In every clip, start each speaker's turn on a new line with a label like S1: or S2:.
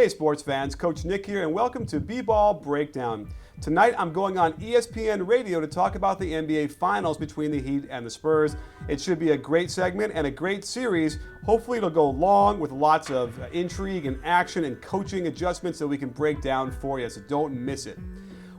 S1: Hey sports fans, Coach Nick here and welcome to B-Ball Breakdown. Tonight I'm going on ESPN Radio to talk about the NBA Finals between the Heat and the Spurs. It should be a great segment and a great series. Hopefully it'll go long with lots of intrigue and action and coaching adjustments that we can break down for you, so don't miss it.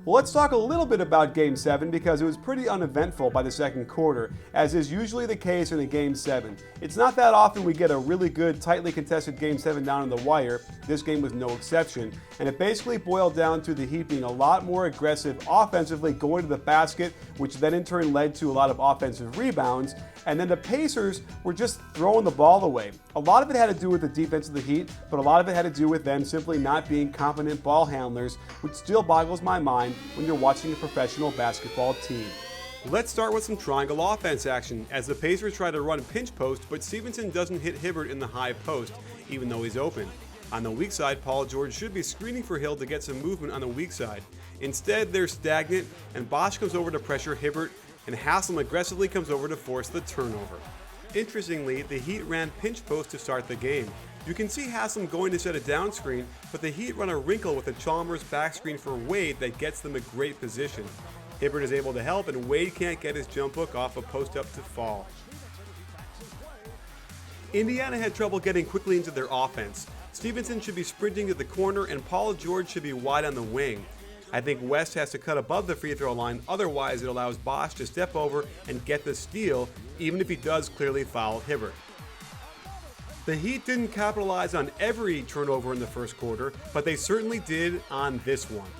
S1: Well, let's talk a little bit about Game 7 because it was pretty uneventful by the second quarter, as is usually the case in a Game 7. It's not that often we get a really good, tightly contested Game 7 down on the wire. This game was no exception, and it basically boiled down to the Heat being a lot more aggressive offensively, going to the basket, which then in turn led to a lot of offensive rebounds, and then the Pacers were just throwing the ball away. A lot of it had to do with the defense of the Heat, but a lot of it had to do with them simply not being competent ball handlers, which still boggles my mind when you're watching a professional basketball team. Let's start with some triangle offense action as the Pacers try to run pinch post, but Stevenson doesn't hit Hibbert in the high post, even though he's open. On the weak side, Paul George should be screening for Hill to get some movement on the weak side. Instead, they're stagnant, and Bosh comes over to pressure Hibbert, and Haslam aggressively comes over to force the turnover. Interestingly, the Heat ran pinch post to start the game. You can see Haslam going to set a down screen, but the Heat run a wrinkle with a Chalmers back screen for Wade that gets them a great position. Hibbert is able to help, and Wade can't get his jump hook off a post up to fall. Indiana had trouble getting quickly into their offense. Stevenson should be sprinting to the corner, and Paul George should be wide on the wing. I think West has to cut above the free throw line, otherwise it allows Bosh to step over and get the steal, even if he does clearly foul Hibbert. The Heat didn't capitalize on every turnover in the first quarter, but they certainly did on this one.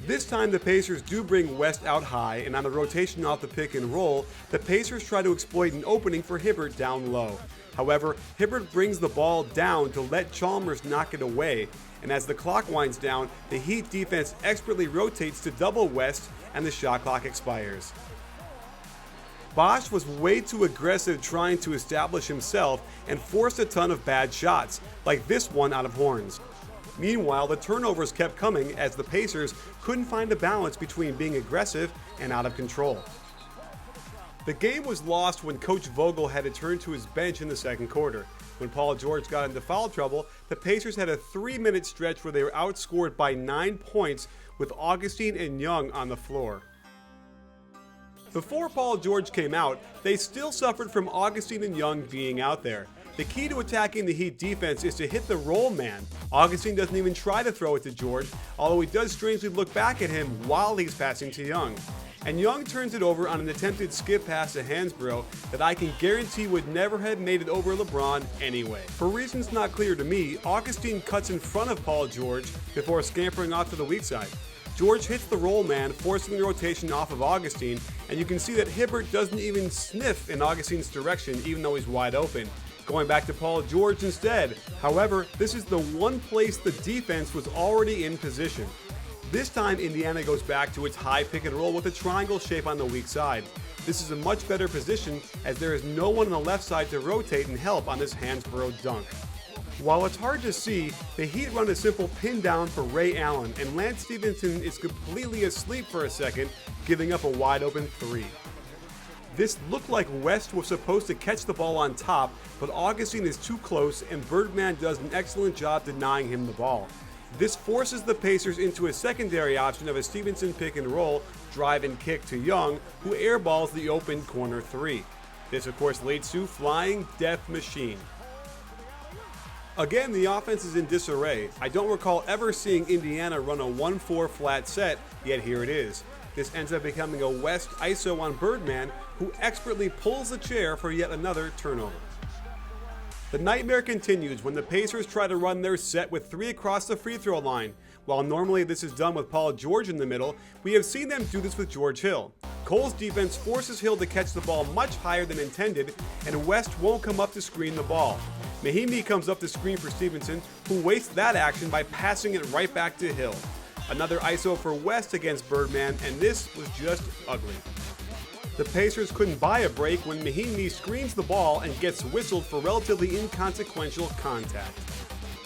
S1: This time the Pacers do bring West out high, and on the rotation off the pick and roll, the Pacers try to exploit an opening for Hibbert down low. However, Hibbert brings the ball down to let Chalmers knock it away, and as the clock winds down, the Heat defense expertly rotates to double West and the shot clock expires. Bosh was way too aggressive trying to establish himself and forced a ton of bad shots, like this one out of Horns. Meanwhile, the turnovers kept coming as the Pacers couldn't find a balance between being aggressive and out of control. The game was lost when Coach Vogel had to turn to his bench in the second quarter. When Paul George got into foul trouble, the Pacers had a 3-minute stretch where they were outscored by 9 points with Augustine and Young on the floor. Before Paul George came out, they still suffered from Augustine and Young being out there. The key to attacking the Heat defense is to hit the roll man. Augustine doesn't even try to throw it to George, although he does strangely look back at him while he's passing to Young. And Young turns it over on an attempted skip pass to Hansbrough that I can guarantee would never have made it over LeBron anyway. For reasons not clear to me, Augustine cuts in front of Paul George before scampering off to the weak side. George hits the roll man, forcing the rotation off of Augustine, and you can see that Hibbert doesn't even sniff in Augustine's direction even though he's wide open, going back to Paul George instead. However, this is the one place the defense was already in position. This time Indiana goes back to its high pick and roll with a triangle shape on the weak side. This is a much better position as there is no one on the left side to rotate and help on this Hansbrough dunk. While it's hard to see, the Heat run a simple pin down for Ray Allen, and Lance Stevenson is completely asleep for a second, giving up a wide open three. This looked like West was supposed to catch the ball on top, but Augustine is too close and Birdman does an excellent job denying him the ball. This forces the Pacers into a secondary option of a Stevenson pick and roll, drive and kick to Young, who airballs the open corner three. This of course leads to Flying Death Machine. Again, the offense is in disarray. I don't recall ever seeing Indiana run a 1-4 flat set, yet here it is. This ends up becoming a West ISO on Birdman, who expertly pulls the chair for yet another turnover. The nightmare continues when the Pacers try to run their set with 3 across the free throw line. While normally this is done with Paul George in the middle, we have seen them do this with George Hill. Cole's defense forces Hill to catch the ball much higher than intended, and West won't come up to screen the ball. Mahimi comes up to screen for Stevenson, who wastes that action by passing it right back to Hill. Another ISO for West against Birdman, and this was just ugly. The Pacers couldn't buy a break when Mahimi screens the ball and gets whistled for relatively inconsequential contact.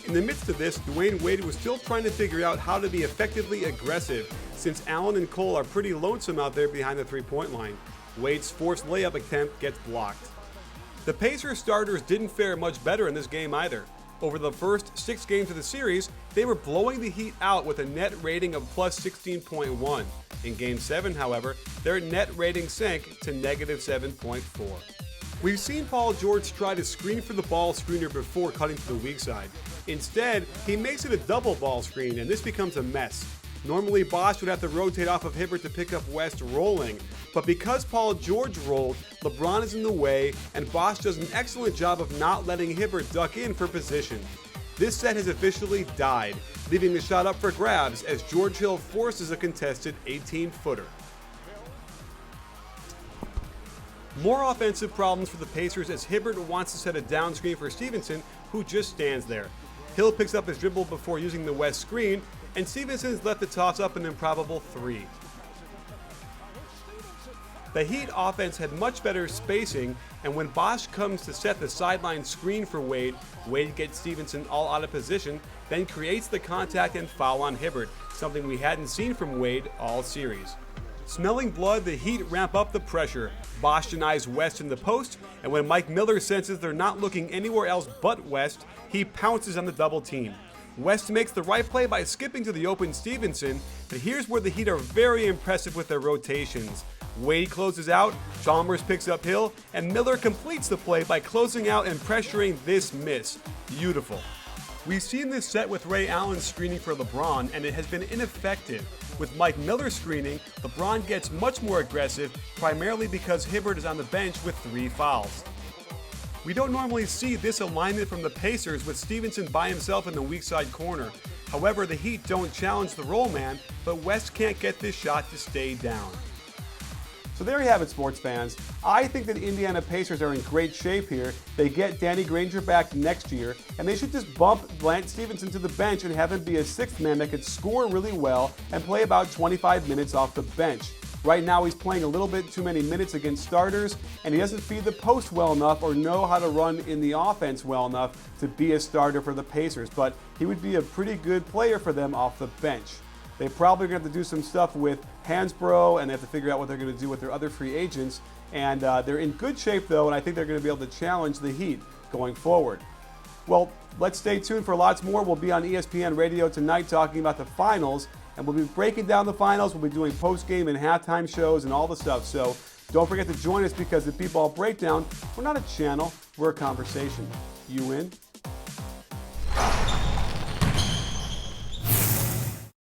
S1: In the midst of this, Dwayne Wade was still trying to figure out how to be effectively aggressive, since Allen and Cole are pretty lonesome out there behind the three-point line. Wade's forced layup attempt gets blocked. The Pacers starters didn't fare much better in this game either. Over the first 6 games of the series, they were blowing the Heat out with a net rating of plus 16.1. In Game 7, however, their net rating sank to negative 7.4. We've seen Paul George try to screen for the ball screener before cutting to the weak side. Instead, he makes it a double ball screen, and this becomes a mess. Normally, Bosh would have to rotate off of Hibbert to pick up West rolling, but because Paul George rolled, LeBron is in the way, and Bosh does an excellent job of not letting Hibbert duck in for position. This set has officially died, leaving the shot up for grabs as George Hill forces a contested 18-footer. More offensive problems for the Pacers as Hibbert wants to set a down screen for Stevenson, who just stands there. Hill picks up his dribble before using the West screen, and Stevenson is left to toss up an improbable 3. The Heat offense had much better spacing, and when Bosh comes to set the sideline screen for Wade, Wade gets Stevenson all out of position, then creates the contact and foul on Hibbert, something we hadn't seen from Wade all series. Smelling blood, the Heat ramp up the pressure. Bosh denies West in the post, and when Mike Miller senses they're not looking anywhere else but West, he pounces on the double team. West makes the right play by skipping to the open Stevenson, but here's where the Heat are very impressive with their rotations. Wade closes out, Chalmers picks up Hill, and Miller completes the play by closing out and pressuring this miss. Beautiful. We've seen this set with Ray Allen screening for LeBron, and it has been ineffective. With Mike Miller screening, LeBron gets much more aggressive, primarily because Hibbert is on the bench with 3 fouls. We don't normally see this alignment from the Pacers with Stevenson by himself in the weak side corner. However, the Heat don't challenge the roll man, but West can't get this shot to stay down. So there you have it, sports fans. I think that Indiana Pacers are in great shape here. They get Danny Granger back next year, and they should just bump Lance Stevenson to the bench and have him be a 6th man that could score really well and play about 25 minutes off the bench. Right now he's playing a little bit too many minutes against starters, and he doesn't feed the post well enough or know how to run in the offense well enough to be a starter for the Pacers, but he would be a pretty good player for them off the bench. They probably are going to have to do some stuff with Hansbrough, and they have to figure out what they're going to do with their other free agents, and they're in good shape though, and I think they're going to be able to challenge the Heat going forward. Well, let's stay tuned for lots more. We'll be on ESPN Radio tonight talking about the finals, and we'll be breaking down the finals. We'll be doing post-game and halftime shows and all the stuff. So don't forget to join us because at B-Ball Breakdown, we're not a channel, we're a conversation. You in?